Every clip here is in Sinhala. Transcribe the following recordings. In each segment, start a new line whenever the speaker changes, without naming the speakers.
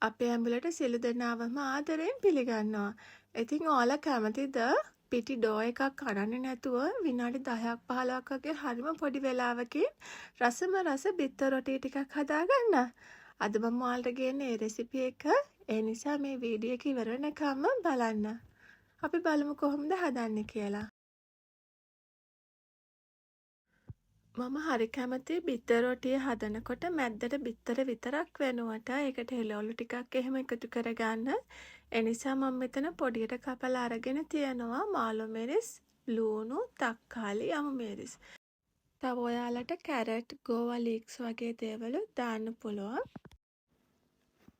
අපේ ඇඹුලට සියලු දෙනාවම ආදරයෙන් පිළිගන්නවා. ඉතින් ඔයාලා කැමතිද පිටි ඩෝ එකක් කඩන්නේ නැතුව විනාඩි 10ක් 15ක් වගේ හරිම පොඩි වෙලාවකින් රසම රස බිත්තර රොටි ටිකක් හදාගන්න? අද මම ඔයාලට ගේන්නේ ඒ රෙසිපි එක. ඒ නිසා මේ වීඩියෝ එක ඉවර වෙනකම්ම බලන්න. අපි බලමු කොහොමද හදන්නේ කියලා. මම හරි කැමති බිත්තර රොටිය හදනකොට මැද්දට බිත්තර විතරක් වෙනුවට ඒකට එළවලු ටිකක් එහෙම එකතු කරගන්න. ඒ නිසා මම මෙතන පොඩියට කපලා අරගෙන තියෙනවා මාළු මිරිස්, ලූණු, තක්කාලි, යමු මිරිස්. තව ඔයාලට කැරට්, ගෝවා ලීක්ස් වගේ දේවල් දාන්න පුළුවන්.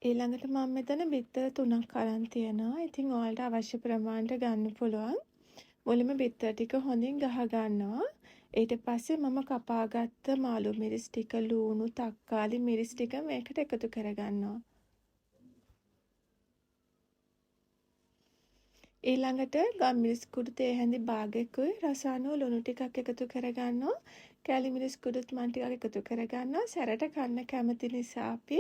ඊළඟට මම මෙතන බිත්තර 3ක් අරන් තියෙනවා. ඉතින් ඔයාලට අවශ්‍ය ප්‍රමාණයට ගන්න පුළුවන්. මුලින්ම බිත්තර ටික හොඳින් ගහ ගන්නවා. ඊට පස්සේ මම කපාගත්ත මාළු මිරිස් ටික, ලූණු, තක්කාලි මිරිස් ටික මේකට එකතු කරගන්නවා. ඊළඟට ගම්මිරිස් කුඩු තේ හැඳි භාගයකුයි රසායන ලුණු ටිකක් එකතු කරගන්නවා. කැලි මිරිස් කුඩුත් මන් ටිකක් එකතු කරගන්නවා. සැරට කන්න කැමති නිසා අපි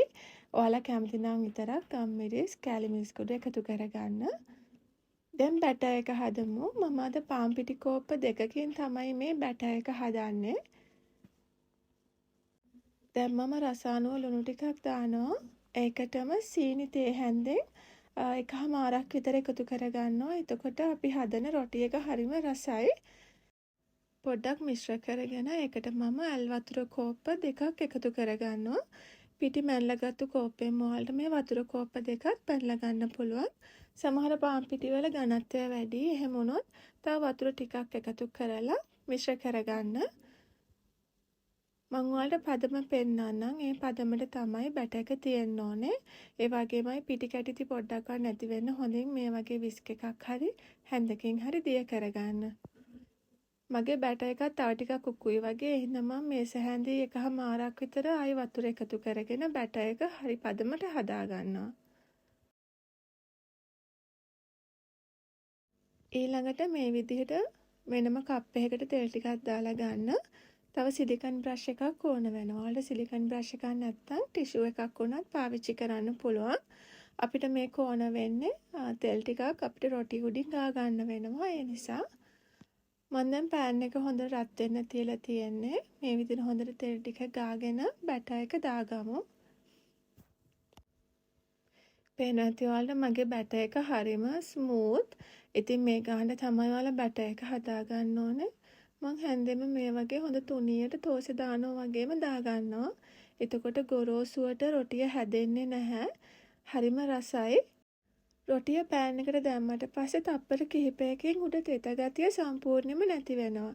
ඔයාලා කැමති නම් විතරක් ගම්මිරිස්, කැලි මිරිස් කුඩු එකතු කරගන්න. දැන් බැටර් එක හදමු. මම අද පාන් පිටි කෝප්ප 2කින් තමයි මේ බැටර් එක හදන්නේ. දැන් මම රසායන ලුණු ටිකක් දානවා. ඒකටම සීනි තේ හැන්දෙන් එකහමාරක් විතර එකතු කරගන්නවා. එතකොට අපි හදන රොටි එක හරිම රසයි. පොඩ්ඩක් මිශ්‍ර කරගෙන ඒකට මම ඇල් වතුර කෝප්ප 2ක් එකතු කරගන්නවා. පිටි මැල්ලගත්තු කෝප්පෙන් ඔයාලට මේ වතුර කෝප්ප 2ක් පැනලා ගන්න පුළුවන්. සමහර පාන් පිටි වල ඝනත්වය වැඩි. එහෙම වුණොත් තව වතුර ටිකක් එකතු කරලා මිශ්‍ර කරගන්න. මම ඔයාලට පදම පෙන්නන්නම්. ඒ පදමට තමයි බැටර් එක තියෙන්න ඕනේ. ඒ වගේමයි පිටි කැටිති පොඩ්ඩක්වත් නැති වෙන්න හොඳින් මේ වගේ විස්ක් එකක් හරි හැන්දකින් හරි දිය කරගන්න. මගේ බැටර් එකත් තව ටිකක් උකුයි වගේ. එහෙනම් මම මේස හැන්දි එකහමාරක් විතර ආයි වතුර එකතු කරගෙන බැටර් එක හරි පදමට හදා ගන්නවා. ඊළඟට මේ විදිහට වෙනම කප් එකකට තෙල් ටිකක් දාලා ගන්න. තව සිලිකන් බ්‍රෂ් එකක් ඕන වෙනවා. ඔයාලට සිලිකන් බ්‍රෂ් එකක් නැත්නම් ටිෂු එකක් උනත් පාවිච්චි කරන්න පුළුවන්. අපිට මේක ඕන වෙන්නේ තෙල් ටිකක් අපිට රොටි උඩින් ගා ගන්න වෙනවා. ඒ නිසා මම දැන් පෑන් එක හොඳට රත් වෙන්න තියලා තියෙන්නේ. මේ විදිහට හොඳට තෙල් ටික ගාගෙන බැටර් එක දාගමු. පේනවා ඇති ඔයාලට මගේ බැටර් එක හරිම ස්මූත්. ඉතින් මේ ගාන තමයි ඔයාලා බැටර් එක හදා ගන්න ඕනේ. මං හැන්දෙම මේ වගේ හොඳ තුනියට තෝසෙ දානවා වගේම දාගන්නවා. එතකොට ගොරෝසුවට රොටිය හැදෙන්නේ නැහැ. හරිම රසයි. රොටිය පෑන් එකට දැම්මට පස්සේ තප්පර කිහිපයකින් උඩ තෙත ගතිය සම්පූර්ණයෙන්ම නැති වෙනවා.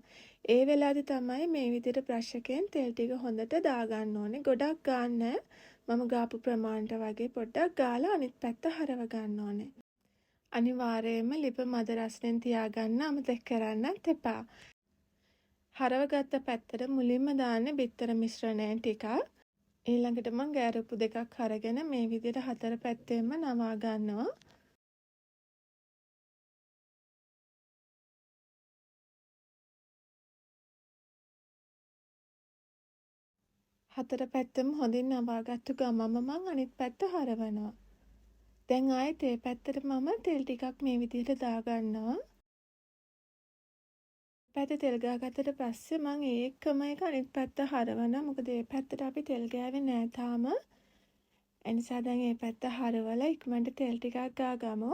ඒ වෙලාවේ තමයි මේ විදිහට බ්‍රෂ් එකෙන් තෙල් ටික හොඳට දාගන්න ඕනේ. ගොඩක් ගන්න මම ගාපු ප්‍රමාණයට වගේ පොඩ්ඩක් ගාලා අනිත් පැත්ත හරව ගන්න ඕනේ. අනිවාර්යයෙන්ම ලිප මද රසෙන් තියාගන්න අමතක කරන්නත් එපා. හරවගත්ත පැත්තට මුලින්ම දාන්නේ බිත්තර මිශ්‍රණය ටිකක්. ඊළඟට මම ගෑරප්පු 2ක් අරගෙන මේ විදිහට හතර පැත්තෙන්ම නවා ගන්නවා. හතර පැත්තම හොඳින් නවාගත්තු ගමම මම අනිත් පැත්ත හරවනවා. දැන් ආයෙත් ඒ පැත්තට මම තෙල් ටිකක් මේ විදිහට දාගන්නවා. පැත්ත තෙල් ගාගත්තට පස්සේ මම ඒකම එක අනිත් පැත්ත හරවනවා. මොකද මේ පැත්තට අපි තෙල් ගෑවේ නෑ තාම. ඒ නිසා දැන් මේ පැත්ත හරවලා ඉක්මනට තෙල් ටිකක් ගාගමු.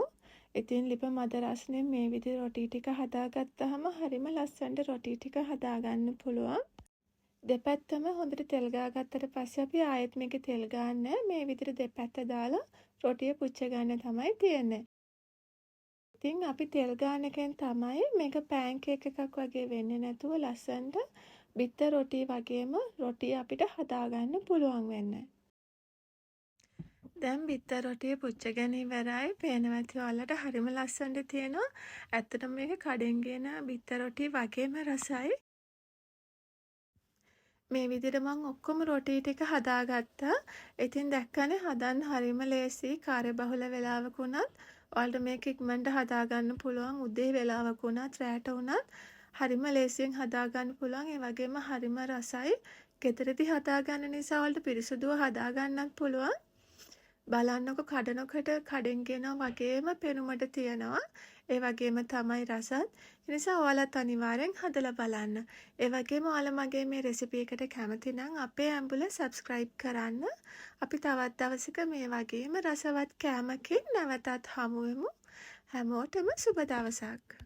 ඉතින් ලිප මද රස්නේ මේ විදිහට රොටි ටික හදාගත්තාම හරිම ලස්සනට රොටි ටික හදාගන්න පුළුවන්. දෙපැත්තම හොඳට තෙල් ගාගත්තට පස්සේ අපි ආයෙත් මේකේ තෙල් ගන්න මේ විදිහට දෙපැත්ත දාලා රොටිය පුච්ච ගන්න තමයි තියෙන්නේ. ඉතින් අපි තෙල් ගාන එකෙන් තමයි මේක පෑන් කේක් එකක් වගේ වෙන්නේ නැතුව ලස්සනට බිත්තර රොටි වගේම රොටිය අපිට හදාගන්න පුළුවන් වෙන්නේ. දැන් බිත්තර රොටිය පුච්චගෙන ඉවරයි. පේනවා ඇති ඔයාලට හරිම ලස්සනට තියෙනවා. ඇත්තටම මේක කඩෙන් ගෙන බිත්තර රොටි වගේම රසයි. මේ විදිහට මම ඔක්කොම රොටි ටික හදාගත්තා. ඉතින් දැක්කනේ හදන්න හරිම ලේසි. කාර්යබහුල වෙලාවක උනත් ඔයාලට මේක ඉක්මනට හදාගන්න පුළුවන්. උදේ වෙලාවක උනත් රැට උනත් හරිම ලේසියෙන් හදාගන්න පුළුවන්. ඒ වගේම හරිම රසයි. ගෙදරදී හදාගන්න නිසා ඔයාලට පිරිසුදුව හදාගන්නත් පුළුවන්. බලන්නකො කඩනකොට කඩෙන් ගෙනවා වගේම පෙනුමට තියෙනවා. ඒ වගේම තමයි රසත්. ඒ නිසා ඔයාලත් අනිවාර්යෙන් හදලා බලන්න. ඒ වගේම ඔයාලා මගේ මේ රෙසිපි එකට කැමති නම් අපේ ඇඹුල සබ්ස්ක්‍රයිබ් කරන්න. අපි තවත් දවසක මේ වගේම රසවත් කෑමකින් නැවතත් හමු වෙමු. හැමෝටම සුබ දවසක්.